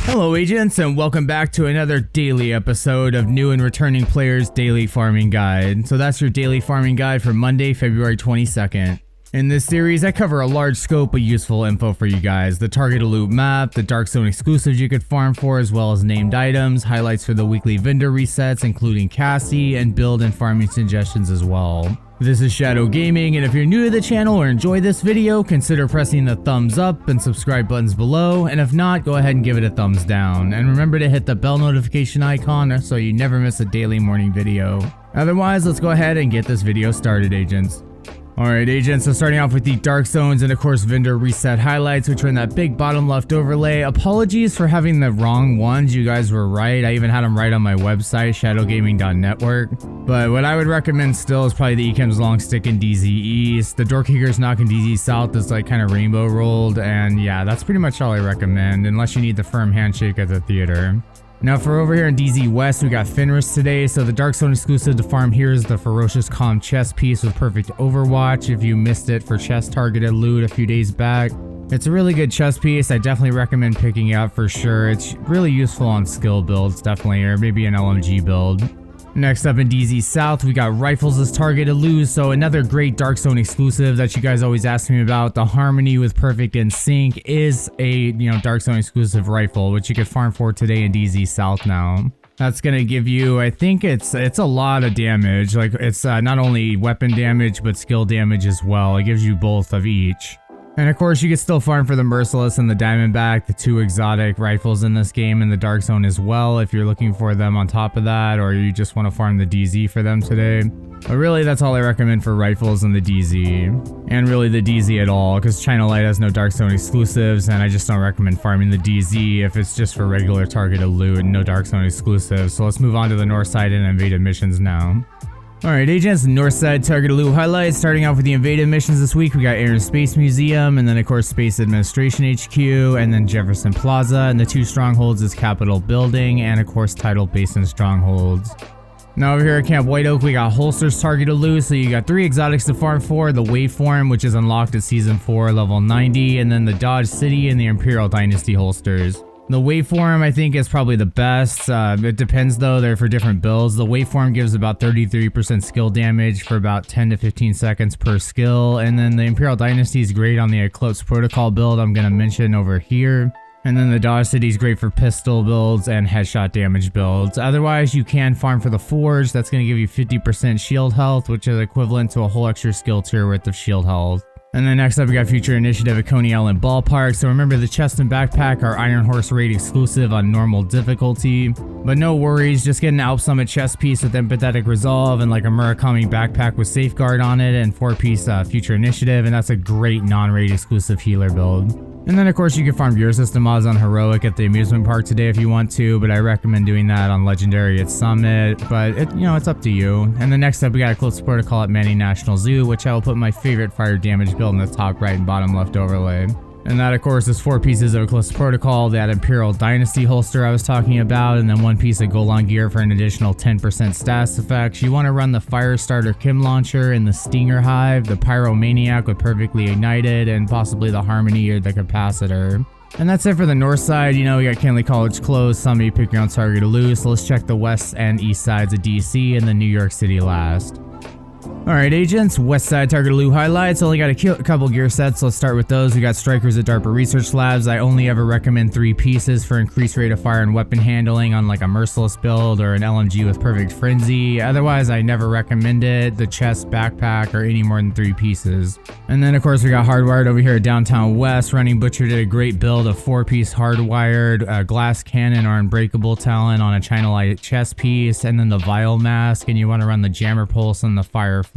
Hello agents, and welcome back to another daily episode of New and Returning Players Daily Farming Guide. So that's your daily farming guide for Monday, February 22nd. In this series, I cover a large scope of useful info for you guys. The target loot map, the Dark Zone exclusives you could farm for, as well as named items, highlights for the weekly vendor resets, including Cassie, and build and farming suggestions as well. This is Shadow Gaming, and if you're new to the channel or enjoy this video, consider pressing the thumbs up and subscribe buttons below, and if not, go ahead and give it a thumbs down. And remember to hit the bell notification icon so you never miss a daily morning video. Otherwise, let's go ahead and get this video started, agents. Alright agents, so starting off with the Dark Zones and of course vendor reset highlights, which are in that big bottom left overlay. Apologies for having the wrong ones, you guys were right. I even had them right on my website, shadowgaming.network. But what I would recommend still is probably the Ekim's long stick in DZ East. The Doorkicker's knock in DZ South is like kind of rainbow rolled, and yeah, that's pretty much all I recommend, unless you need the firm handshake at the theater. Now for over here in DZ West, we got Fenris today. So the Dark Zone exclusive to farm here is the Ferocious Calm chest piece with perfect overwatch if you missed it for chest targeted loot a few days back. It's a really good chest piece. I definitely recommend picking it up for sure. It's really useful on skill builds definitely, or maybe an LMG build. Next up in DZ South, we got Rifles as targeted loot, so another great Dark Zone exclusive that you guys always ask me about. The Harmony with Perfect in Sync is a Dark Zone exclusive rifle, which you could farm for today in DZ South now. That's gonna give you, I think it's a lot of damage. Like it's not only weapon damage, but skill damage as well. It gives you both of each. And of course, you can still farm for the Merciless and the Diamondback, the two exotic rifles in this game in the Dark Zone as well, if you're looking for them on top of that, or you just want to farm the DZ for them today. But really, that's all I recommend for rifles and the DZ. And really the DZ at all, because China Light has no Dark Zone exclusives, and I just don't recommend farming the DZ if it's just for regular targeted loot and no Dark Zone exclusives. So let's move on to the North Side and invaded missions now. Alright agents, North Side targeted loot highlights. Starting off with the invaded missions this week, we got Air and Space Museum, and then of course Space Administration HQ, and then Jefferson Plaza, and the two strongholds is Capitol Building, and of course Tidal Basin strongholds. Now over here at Camp White Oak, we got holsters targeted loot, so you got 3 exotics to farm for, the Waveform, which is unlocked at Season 4, level 90, and then the Dodge City and the Imperial Dynasty holsters. The Waveform I think is probably the best. It depends though, they're for different builds. The Waveform gives about 33% skill damage for about 10 to 15 seconds per skill, and then the Imperial Dynasty is great on the Eclipse Protocol build I'm gonna mention over here. And then the Dodge City is great for pistol builds and headshot damage builds. Otherwise, you can farm for the Forge. That's going to give you 50% shield health, which is equivalent to a whole extra skill tier worth of shield health. And then next up, we got Future Initiative at Coney Island Ballpark. So remember, the chest and backpack are Iron Horse Raid exclusive on normal difficulty. But no worries, just get an Alp Summit chest piece with Empathetic Resolve and like a Murakami backpack with Safeguard on it and 4-piece Future Initiative, and that's a great non-raid exclusive healer build. And then of course you can farm Gear System mods on Heroic at the amusement park today if you want to, but I recommend doing that on Legendary at Summit, but it's up to you. And then next up, we got Eclipse Protocol at Manning National Zoo, which I will put my favorite fire damage build in the top right and bottom left overlay. And that of course is 4 pieces of Eclipse Protocol, that Imperial Dynasty holster I was talking about, and then 1 piece of Golan gear for an additional 10% stats effects. You want to run the Firestarter Kim Launcher and the Stinger Hive, the Pyromaniac with Perfectly Ignited, and possibly the Harmony or the Capacitor. And that's it for the north side. We got Kenley College closed, some of you pick your own target to lose, so let's check the west and east sides of DC and then New York City last. Alright agents, west side target loot highlights. Only got a couple gear sets, so let's start with those. We got Strikers at DARPA Research Labs. I only ever recommend 3 pieces for increased rate of fire and weapon handling on like a Merciless build or an LMG with Perfect Frenzy. Otherwise, I never recommend it. The chest, backpack, or any more than 3 pieces. And then of course we got Hardwired over here at Downtown West. Running Butcher did a great build of 4-piece Hardwired, Glass Cannon or Unbreakable Talent on a China Light chest piece, and then the Vial Mask, and you want to run the Jammer Pulse and the Firefly.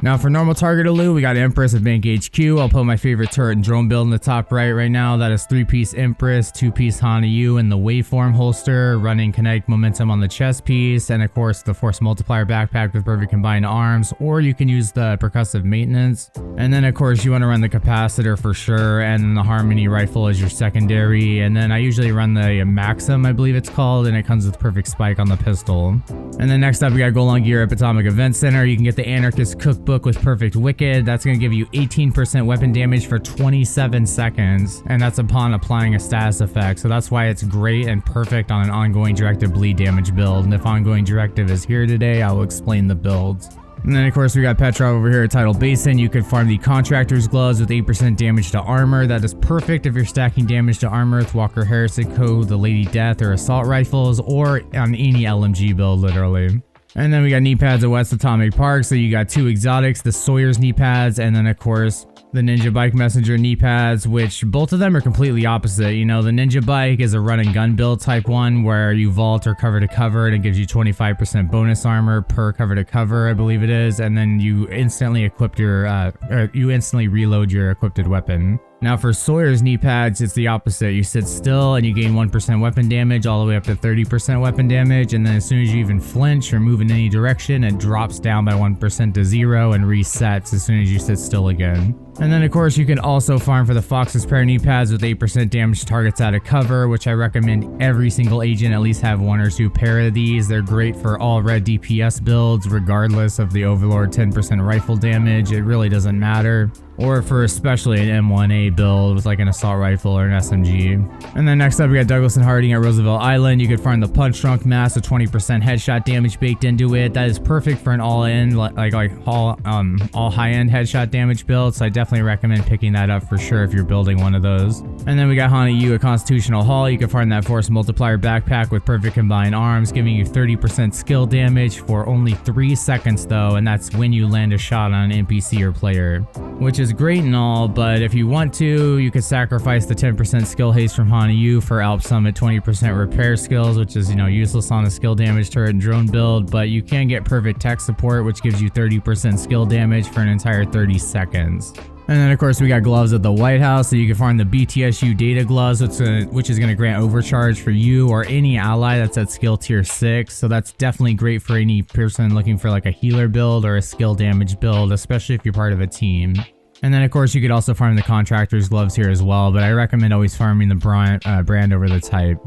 Now for normal target loot, we got Empress at Bank HQ. I'll put my favorite turret and drone build in the top right now. That is 3-piece Empress, 2-piece Hana-U in the waveform holster, running kinetic momentum on the chest piece, and of course the force multiplier backpack with perfect combined arms, or you can use the percussive maintenance. And then of course you want to run the capacitor for sure, and the Harmony rifle is your secondary. And then I usually run the Maxim, I believe it's called, and it comes with perfect spike on the pistol. And then next up we got Golan Gear at Atomic Event Center. You can get the Anarchist Cookbook with Perfect Wicked. That's going to give you 18% weapon damage for 27 seconds, and that's upon applying a status effect. So that's why it's great and perfect on an ongoing directive bleed damage build. And if ongoing directive is here today, I will explain the builds. And then of course we got Petrov over here at Tidal Basin. You can farm the Contractor's Gloves with 8% damage to armor. That is perfect if you're stacking damage to armor with Walker Harrison Code, the Lady Death, or Assault Rifles, or on any LMG build literally. And then we got knee pads at West Atomic Park. So you got 2 exotics, the Sawyer's knee pads, and then of course the Ninja Bike Messenger knee pads, which both of them are completely opposite. You know, the Ninja Bike is a run and gun build type one where you vault or cover to cover, and it gives you 25% bonus armor per cover to cover, I believe it is, and then you instantly equip your you instantly reload your equipped weapon. Now for Sawyer's knee pads, it's the opposite. You sit still and you gain 1% weapon damage all the way up to 30% weapon damage, and then as soon as you even flinch or move in any direction, it drops down by 1% to 0 and resets as soon as you sit still again. And then of course you can also farm for the Fox's Pair knee pads with 8% damage to targets out of cover, which I recommend every single agent at least have 1 or 2 pair of these. They're great for all red DPS builds regardless of the Overlord 10% rifle damage. It really doesn't matter. Or for especially an M1A build with like an assault rifle or an SMG. And then next up we got Douglas and Harding at Roosevelt Island. You could farm the Punch Drunk Mask with 20% headshot damage baked into it. That is perfect for an all-in all high-end headshot damage build, so I definitely recommend picking that up for sure if you're building one of those. And then we got Hana-U at Constitutional Hall. You can farm that Force Multiplier backpack with perfect combined arms, giving you 30% skill damage for only 3 seconds though, and that's when you land a shot on an NPC or player, which is great and all, but if you want to, you could sacrifice the 10% skill haste from Hana-U for Alp Summit 20% repair skills, which is, you know, useless on a skill damage turret and drone build, but you can get perfect tech support, which gives you 30% skill damage for an entire 30 seconds. And then of course we got gloves at the White House, so you can farm the BTSU data gloves, which is going to grant overcharge for you or any ally that's at skill tier 6. So that's definitely great for any person looking for like a healer build or a skill damage build, especially if you're part of a team. And then of course you could also farm the Contractor's Gloves here as well, but I recommend always farming the brand over the type.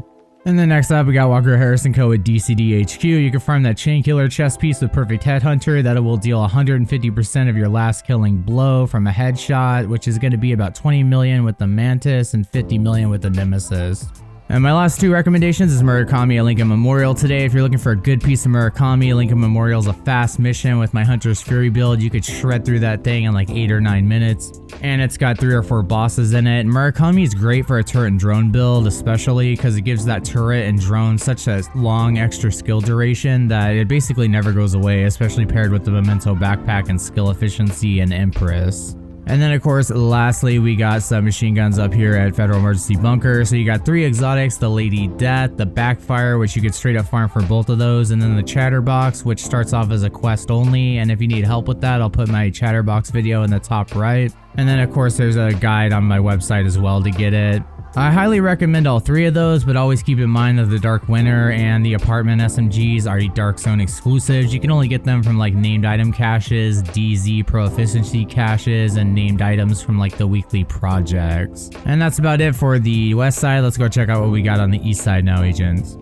And then next up we got Walker Harrison Co. at DCD HQ. You can farm that Chain Killer chest piece with Perfect Headhunter. That will deal 150% of your last killing blow from a headshot, which is going to be about 20 million with the Mantis and 50 million with the Nemesis. And my last 2 recommendations is Murakami at Lincoln Memorial today. If you're looking for a good piece of Murakami, Lincoln Memorial is a fast mission. With my Hunter's Fury build, you could shred through that thing in like 8 or 9 minutes. And it's got 3 or 4 bosses in it. And Murakami is great for a turret and drone build, especially because it gives that turret and drone such a long extra skill duration that it basically never goes away, especially paired with the Memento backpack and skill efficiency and Empress. And then of course lastly we got submachine guns up here at Federal Emergency Bunker. So you got 3 exotics, the Lady Death, the Backfire, which you could straight up farm for both of those, and then the Chatterbox, which starts off as a quest only, and if you need help with that I'll put my Chatterbox video in the top right. And then of course there's a guide on my website as well to get it. I highly recommend all 3 of those, but always keep in mind that the Dark Winter and the Apartment SMGs are Dark Zone exclusives. You can only get them from like named item caches, DZ Pro Efficiency caches, and named items from like the weekly projects. And that's about it for the west side. Let's go check out what we got on the east side now, agents.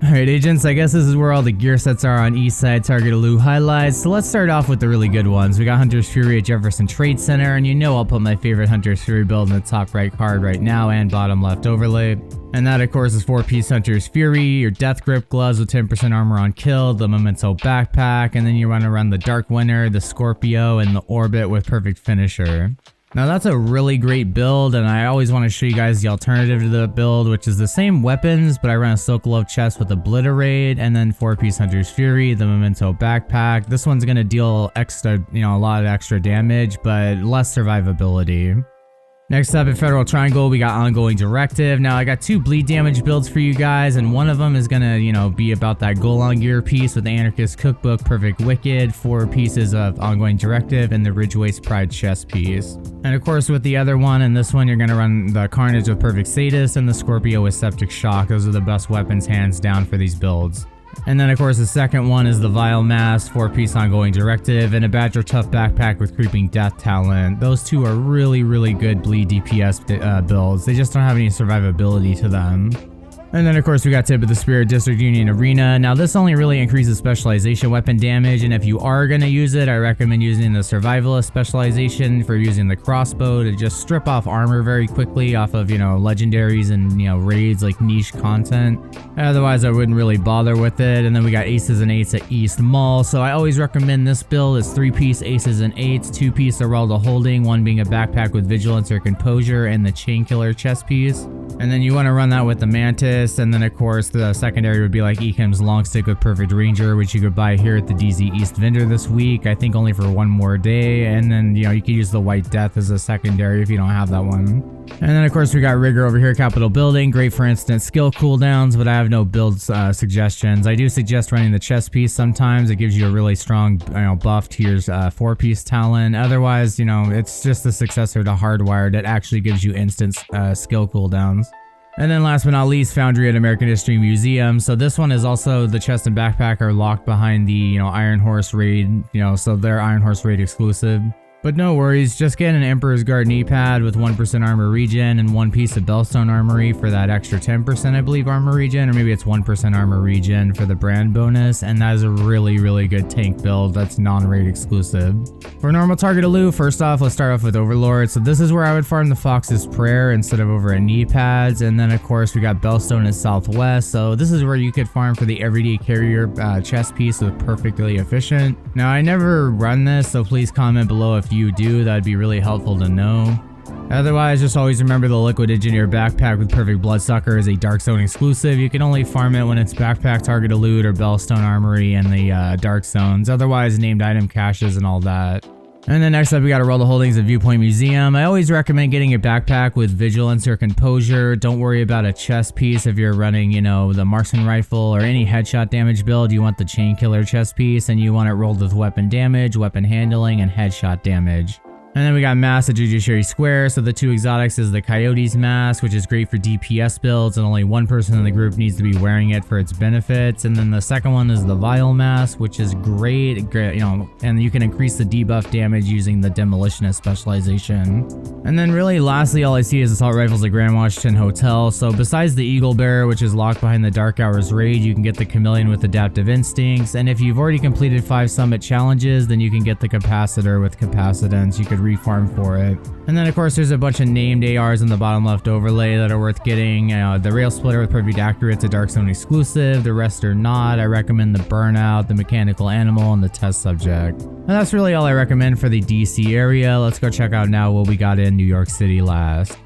Alright agents, I guess this is where all the gear sets are on east side target loot highlights, so let's start off with the really good ones. We got Hunter's Fury at Jefferson Trade Center, and you know I'll put my favorite Hunter's Fury build in the top right card right now and bottom left overlay. And that of course is 4-piece Hunter's Fury, your Death Grip gloves with 10% armor on kill, the Memento backpack, and then you want to run the Dark Winter, the Scorpio, and the Orbit with perfect finisher. Now that's a really great build, and I always want to show you guys the alternative to the build, which is the same weapons, but I run a Sokolov chest with Obliterate, and then 4-piece Hunter's Fury, the Memento backpack. This one's going to deal extra, a lot of extra damage, but less survivability. Next up in Federal Triangle, we got Ongoing Directive. Now I got 2 bleed damage builds for you guys, and one of them is gonna, be about that Golan Gear piece with the Anarchist Cookbook, Perfect Wicked, 4 pieces of Ongoing Directive, and the Ridgeways Pride chest piece. And of course with the other one and this one, you're gonna run the Carnage with Perfect Sadist and the Scorpio with Septic Shock. Those are the best weapons hands down for these builds. And then of course the second one is the Vile Mask, 4-piece Ongoing Directive, and a Badger Tough Backpack with Creeping Death Talent. Those 2 are really good bleed DPS builds. They just don't have any survivability to them. And then of course we got Tip of the Spirit District Union Arena. Now this only really increases specialization weapon damage, and if you are going to use it, I recommend using the Survivalist specialization for using the crossbow to just strip off armor very quickly off of, legendaries and, raids like niche content. Otherwise I wouldn't really bother with it. And then we got Aces and 8s at East Mall. So I always recommend this build. It's 3-piece Aces and 8s, 2-piece Aralda Holding, 1 being a backpack with Vigilance or Composure, and the Chain Killer chest piece. And then you want to run that with the Mantis, and then of course the secondary would be like Ekim's Long Stick with Perfect Ranger, which you could buy here at the DZ East vendor this week, I think only for 1 more day. And then you could use the White Death as a secondary if you don't have that one. And then of course we got Rigor over here, Capitol Building, great for instant skill cooldowns, but I have no build suggestions. I do suggest running the chest piece sometimes. It gives you a really strong buff to your 4-piece Talon. Otherwise, it's just the successor to Hardwired. It actually gives you instant skill cooldowns. And then last but not least, Foundry at American History Museum. So this one is also, the chest and backpack are locked behind the, Iron Horse raid, so they're Iron Horse raid exclusive. But no worries, just get an Emperor's Guard knee pad with 1% armor regen and 1 piece of Bellstone armory for that extra 10% I believe armor regen, or maybe it's 1% armor regen for the brand bonus, and that is a really good tank build that's non-raid exclusive. For normal target elu, first off, let's start off with Overlord. So this is where I would farm the Fox's Prayer instead of over at knee pads, and then of course we got Bellstone in Southwest, so this is where you could farm for the everyday carrier chest piece with Perfectly Efficient. Now I never run this, so please comment below if you do, that'd be really helpful to know. Otherwise, just always remember the Liquid Engineer backpack with Perfect Bloodsucker is a Dark Zone exclusive. You can only farm it when it's backpack, target elude, or Bellstone Armory in the Dark Zones. Otherwise, named item caches and all that. And then next up, we got Aralda Holdings at Viewpoint Museum. I always recommend getting a backpack with Vigilance or Composure. Don't worry about a chest piece if you're running, the Marksman Rifle or any headshot damage build. You want the Chain Killer chest piece, and you want it rolled with weapon damage, weapon handling, and headshot damage. And then we got Mask at Judiciary Square. So the 2 exotics is the Coyote's Mask, which is great for DPS builds, and only 1 person in the group needs to be wearing it for its benefits. And then the second one is the Vile Mask, which is great, and you can increase the debuff damage using the Demolitionist specialization. And then really lastly, all I see is Assault Rifles at Grand Washington Hotel. So besides the Eagle Bearer, which is locked behind the Dark Hours raid, you can get the Chameleon with Adaptive Instincts. And if you've already completed 5 summit challenges, then you can get the Capacitor with Capacitance. You could refarm for it. And then of course there's a bunch of named ARs in the bottom left overlay that are worth getting. The Rail Splitter with Perfect Accurate's a Dark Zone exclusive, the rest are not. I recommend the Burnout, the Mechanical Animal, and the Test Subject. And that's really all I recommend for the DC area. Let's go check out now what we got in New York City last.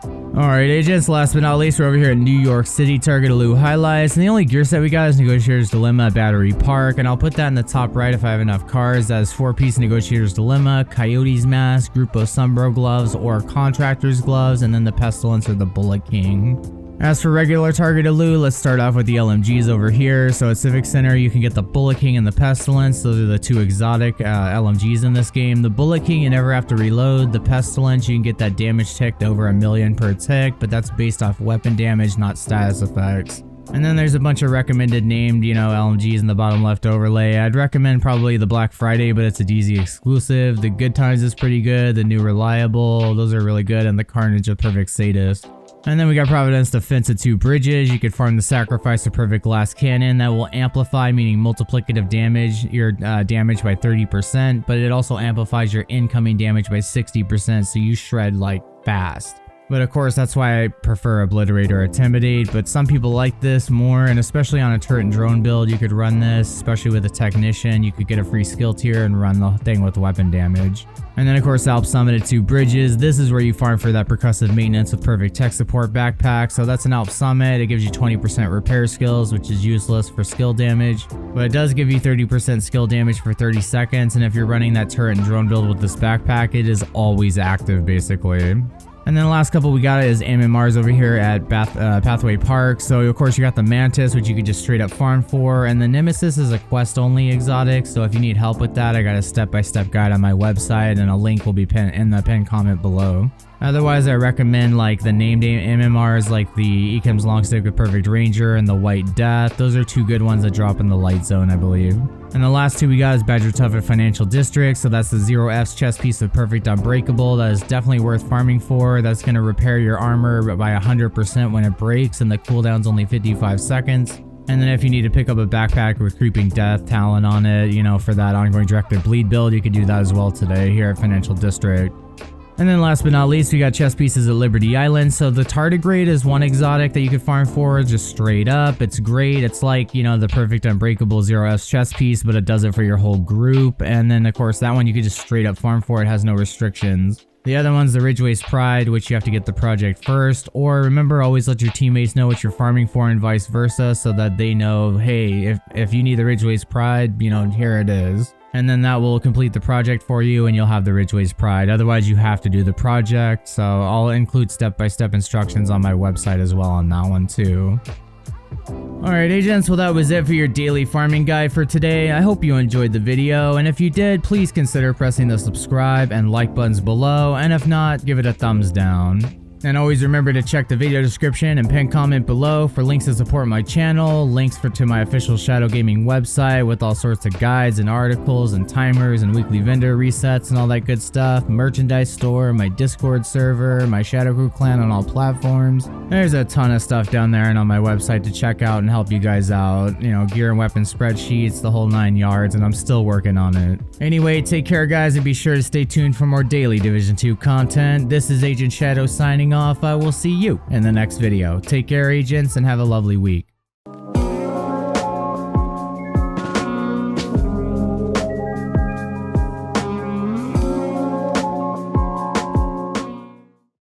Alright agents, last but not least, we're over here at New York City Target Elu highlights, and the only gear set we got is Negotiator's Dilemma at Battery Park, and I'll put that in the top right if I have enough cards. That is 4-piece Negotiator's Dilemma, Coyote's Mask, Grupo Sombro gloves or Contractor's gloves, and then the Pestilence or the Bullet King. As for regular Target Elu, let's start off with the LMGs over here. So at Civic Center, you can get the Bullet King and the Pestilence. Those are the 2 exotic LMGs in this game. The Bullet King, you never have to reload. The Pestilence, you can get that damage tick to over 1,000,000 per tick, but that's based off weapon damage, not status effects. And then there's a bunch of recommended named, LMGs in the bottom left overlay. I'd recommend probably the Black Friday, but it's a DZ exclusive. The Good Times is pretty good. The New Reliable, those are really good. And the Carnage of Perfect Sadist. And then we got Providence Defense at 2 bridges. You could farm the Sacrifice of Perfect Glass Cannon. That will amplify, meaning multiplicative damage, your damage by 30%, but it also amplifies your incoming damage by 60%, so you shred like fast. But of course, that's why I prefer Obliterate or Intimidate, but some people like this more, and especially on a turret and drone build, you could run this, especially with a Technician. You could get a free skill tier and run the thing with weapon damage. And then of course, Alp Summit at 2 bridges. This is where you farm for that Percussive Maintenance with Perfect Tech Support backpack. So that's an Alp Summit. It gives you 20% repair skills, which is useless for skill damage, but it does give you 30% skill damage for 30 seconds. And if you're running that turret and drone build with this backpack, it is always active basically. And then the last couple we got is MMRs over here at Pathway Park. So of course you got the Mantis, which you could just straight up farm for, and the Nemesis is a quest only exotic. So if you need help with that, I got a step-by-step guide on my website, and a link will be in the pinned comment below. Otherwise, I recommend like the named MMRs like the Ekim's Longstick with Perfect Ranger and the White Death. Those are two good ones that drop in the light zone, I believe. And the last two we got is Badger Tough at Financial District. So that's the 0F's chest piece of Perfect Unbreakable. That is definitely worth farming for. That's going to repair your armor by 100% when it breaks, and the cooldown's only 55 seconds. And then if you need to pick up a backpack with Creeping Death talent on it, you know, for that ongoing directed bleed build, you could do that as well today here at Financial District. And then last but not least, we got chest pieces at Liberty Island. So the tardigrade is one exotic that you could farm for just straight up. It's great. It's like, you know, the Perfect Unbreakable 0S chest piece, but it does it for your whole group. And then of course that one you could just straight up farm for. It has no restrictions. The other one's the Ridgeway's Pride, which you have to get the project first. Or remember, always let your teammates know what you're farming for and vice versa, so that they know, hey, if you need the Ridgeway's Pride, you know, here it is. And then that will complete the project for you and you'll have the Ridgeway's Pride. Otherwise, you have to do the project. So I'll include step-by-step instructions on my website as well on that one too. Alright agents, well that was it for your daily farming guide for today. I hope you enjoyed the video, and if you did, please consider pressing the subscribe and like buttons below, and if not, give it a thumbs down. And always remember to check the video description and pinned comment below for links to support my channel, links to my official Shadow Gaming website with all sorts of guides and articles and timers and weekly vendor resets and all that good stuff, merchandise store, my Discord server, my Shadow Crew clan on all platforms. There's a ton of stuff down there and on my website to check out and help you guys out. You know, gear and weapon spreadsheets, the whole 9 yards, and I'm still working on it. Anyway, take care guys, and be sure to stay tuned for more daily Division 2 content. This is Agent Shadow signing off. I will see you in the next video. Take care agents, and have a lovely week.